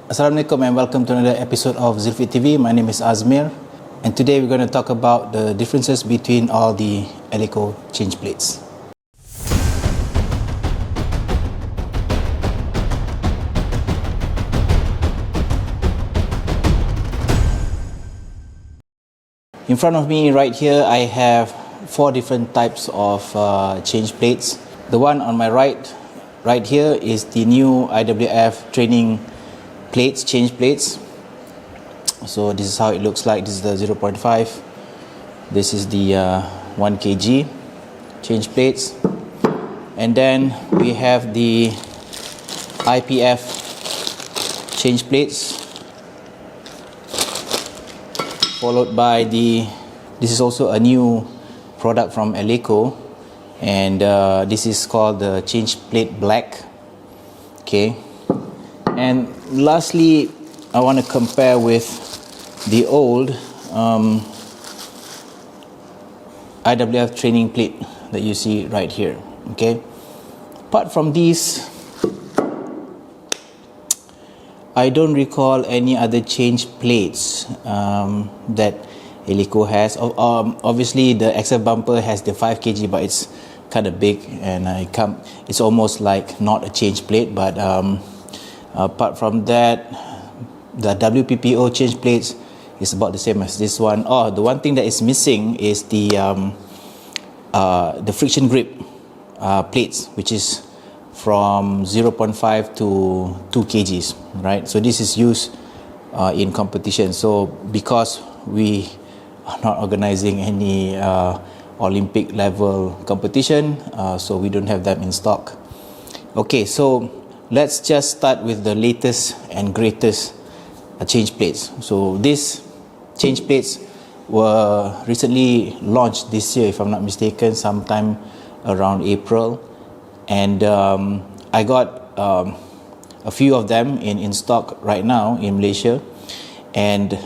Assalamualaikum and welcome to another episode of Zulfi TV. My name is Azmir and today we're going to talk about the differences between all the Eleiko change plates. In front of me right here I have 4 different types of change plates. The one on my right here is the new IWF training plates, change plates. So this is how it looks like. This is the 0.5. This is the 1 kg change plates. And then we have the IPF change plates, followed by this is also a new product from Eleiko, and this is called the change plate black. Okay. And lastly, I want to compare with the old IWF training plate that you see right here. Okay. Apart from these, I don't recall any other change plates that Eleiko has. Obviously, the XF bumper has the 5 kg, but it's kind of big, and it's almost like not a change plate. But apart from that, the WPPO change plates is about the same as this one. The one thing that is missing is the friction grip plates, which is from 0.5 to 2 kgs, right? So this is used in competition. So because we are not organizing any Olympic level competition, so we don't have them in stock. Okay, so let's just start with the latest and greatest change plates. So these change plates were recently launched this year, if I'm not mistaken, sometime around April. And I got a few of them in stock right now in Malaysia. And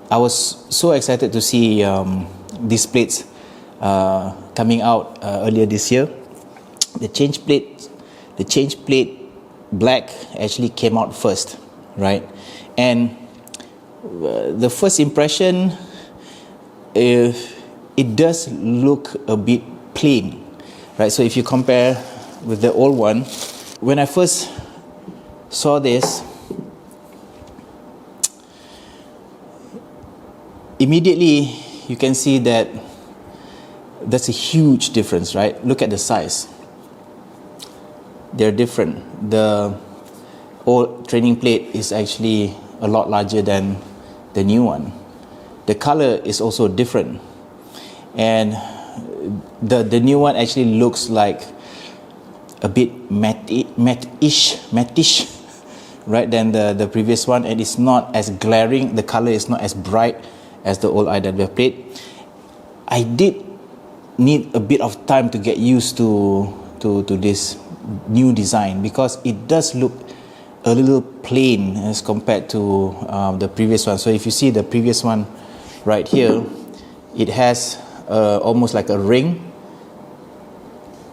I was so excited to see these plates coming out earlier this year. The change plate black actually came out first, right? And the first impression, it does look a bit plain, right? So if you compare with the old one, when I first saw this, immediately you can see that that's a huge difference, right? Look at the size. They're different. The old training plate is actually a lot larger than the new one. The color is also different, and the new one actually looks like a bit matte-ish, right, than the previous one, and it's not as glaring. The color is not as bright as the old IWF plate. I did need a bit of time to get used to this new design, because it does look a little plain as compared to the previous one. So if you see the previous one right here, it has almost like a ring,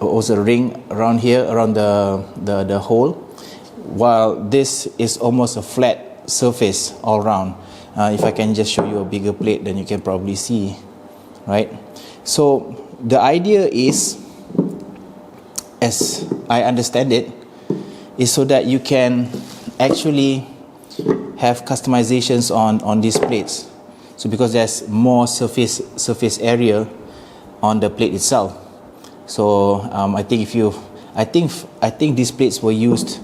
also a ring around here, around the hole, while this is almost a flat surface all around. If I can just show you a bigger plate, then you can probably see, right? So the idea is, as I understand it, is so that you can actually have customizations on these plates. So because there's more surface area on the plate itself. So I think these plates were used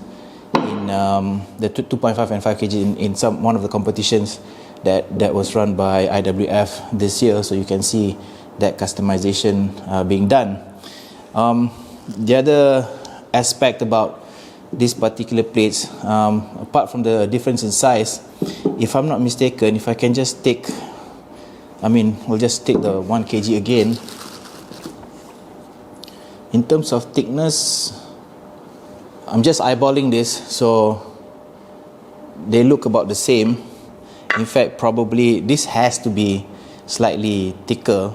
in the 2.5 and 5 kg in one of the competitions that was run by IWF this year. So you can see that customization being done. The other aspect about these particular plates, apart from the difference in size, if I'm not mistaken, if I can just take, we'll just take the 1 kg again. In terms of thickness, I'm just eyeballing this, so they look about the same. In fact, probably this has to be slightly thicker,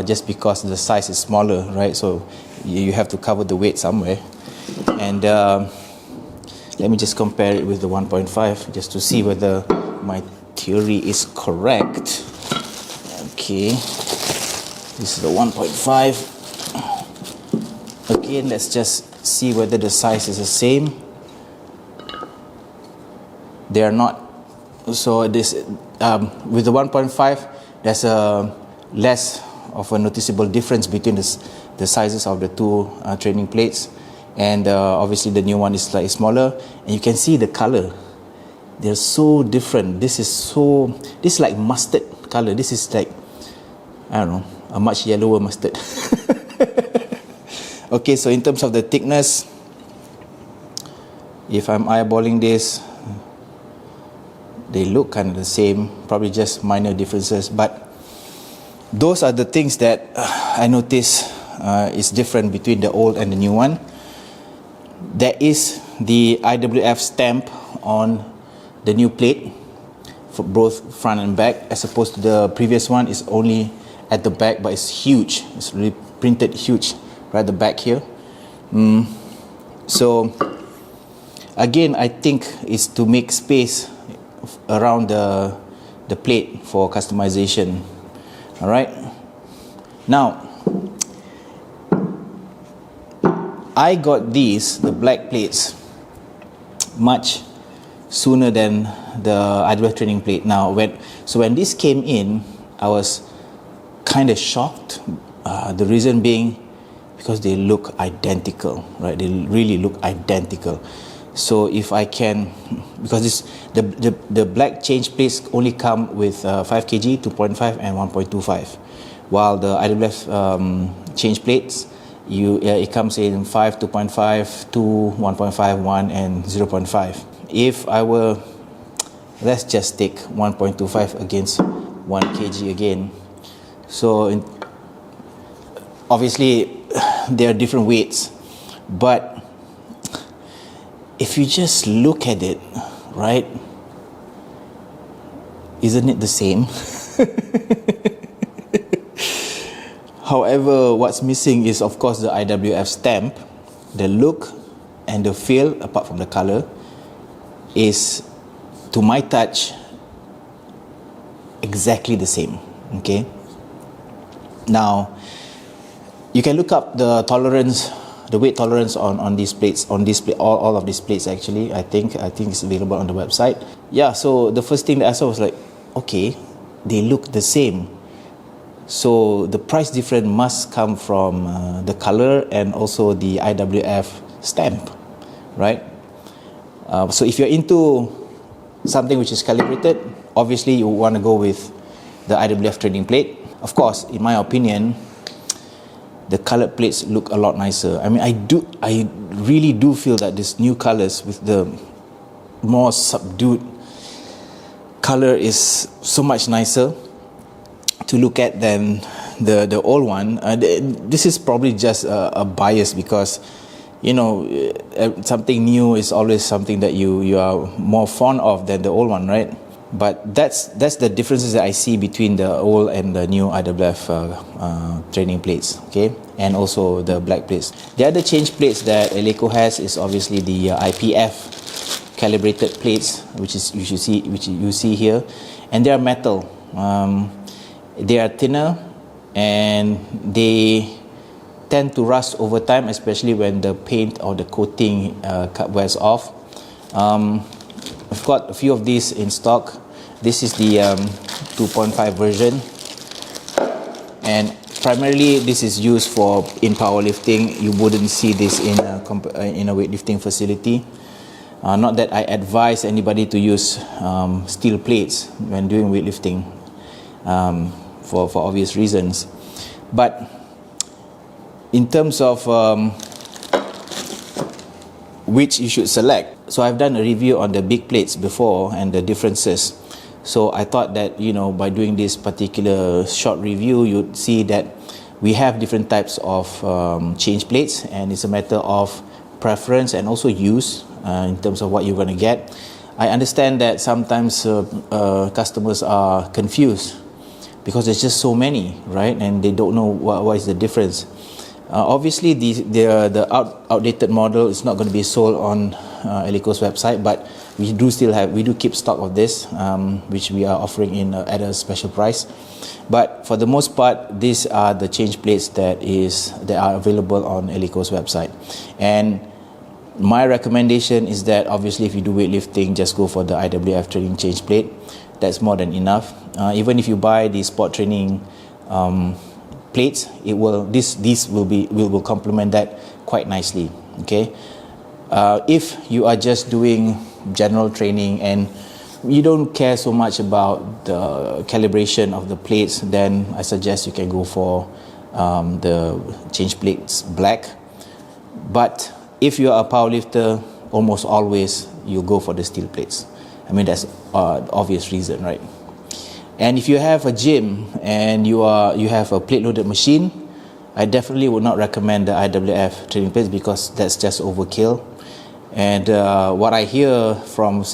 just because the size is smaller, right? So you have to cover the weight somewhere. And Let me just compare it with the 1.5 just to see whether my theory is correct. Okay, this is the 1.5. Again, let's just see whether the size is the same. They are not. So this with the 1.5, there's a less of a noticeable difference between the sizes of the two training plates, and obviously the new one is slightly smaller, and you can see the color. They're so different. This is like mustard color. This is like, I don't know, a much yellower mustard. Okay, so in terms of the thickness, if I'm eyeballing this, they look kind of the same, probably just minor differences, but those are the things that I notice is different between the old and the new one. There is the IWF stamp on the new plate for both front and back, as opposed to the previous one is only at the back, but it's huge. It's really printed huge right at the back here. So again, I think it's to make space around the plate for customization. All right, now I got the black plates much sooner than the IWF training plate. Now when this came in, I was kind of shocked. The reason being because they look identical, right? They really look identical. So if I can, because the black change plates only come with 5 kg, 2.5 and 1.25, while the IWF change plates, it comes in 5, 2.5, 2, 1.5, 1 and 0.5. If I were, let's just take 1.25 against 1 kg again. So obviously there are different weights, but if you just look at it, right, isn't it the same? However, what's missing is, of course, the IWF stamp. The look and the feel, apart from the color, is, to my touch, exactly the same. Okay. Now, you can look up the tolerance, the weight tolerance on these plates, all of these plates actually. I think it's available on the website. Yeah, so the first thing that I saw was like, okay, they look the same. So the price difference must come from the color and also the IWF stamp, right? So if you're into something which is calibrated, obviously you want to go with the IWF training plate. Of course, in my opinion, the colored plates look a lot nicer. I mean, I really do feel that these new colors with the more subdued color is so much nicer to look at than the old one. This is probably just a bias because, you know, something new is always something that you are more fond of than the old one, right? But that's the differences that I see between the old and the new IWF training plates, okay, and also the black plates. The other change plates that Eleiko has is obviously the IPF calibrated plates, which you see here, and they are metal. They are thinner and they tend to rust over time, especially when the paint or the coating wears off. I've got a few of these in stock. This is the 2.5 version, and primarily this is used for in powerlifting. You wouldn't see this in a weightlifting facility. Not that I advise anybody to use steel plates when doing weightlifting, for obvious reasons. But in terms of which you should select, so I've done a review on the big plates before and the differences. So I thought that, you know, by doing this particular short review, you'd see that we have different types of change plates, and it's a matter of preference and also use in terms of what you're going to get. I understand that sometimes customers are confused because there's just so many, right? And they don't know what is the difference. Obviously, the outdated model is not going to be sold on Eleiko's website, but we do keep stock of this, which we are offering at a special price. But for the most part, these are the change plates that are available on Eleiko's website. And my recommendation is that obviously if you do weightlifting, just go for the IWF training change plate. That's more than enough. Even if you buy the sport training plates, these will complement that quite nicely. Okay, if you are just doing general training and you don't care so much about the calibration of the plates, then I suggest you can go for the change plates black. But if you are a powerlifter, almost always you go for the steel plates. I mean, that's obvious reason, right? And if you have a gym and you have a plate loaded machine, I definitely would not recommend the IWF training plates, because that's just overkill. And what I hear from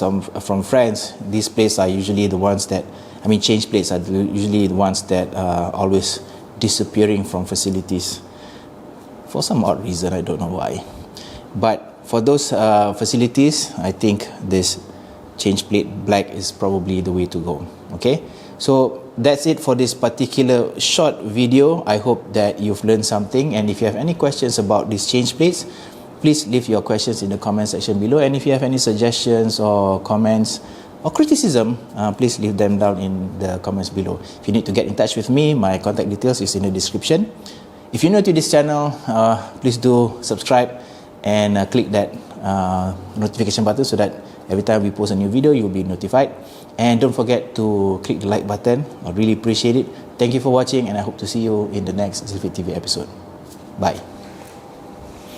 friends, these plates are usually the ones that, change plates are usually the ones that are always disappearing from facilities for some odd reason. I don't know why. But for those facilities, I think this change plate black is probably the way to go. Okay, so that's it for this particular short video. I hope that you've learned something, and if you have any questions about these change plates, please leave your questions in the comment section below. And if you have any suggestions or comments or criticism, please leave them down in the comments below. If you need to get in touch with me, my contact details is in the description. If you're new to this channel, please do subscribe and click that notification button so that every time we post a new video, you'll be notified. And don't forget to click the like button. I really appreciate it. Thank you for watching, and I hope to see you in the next Zilfit TV episode. Bye.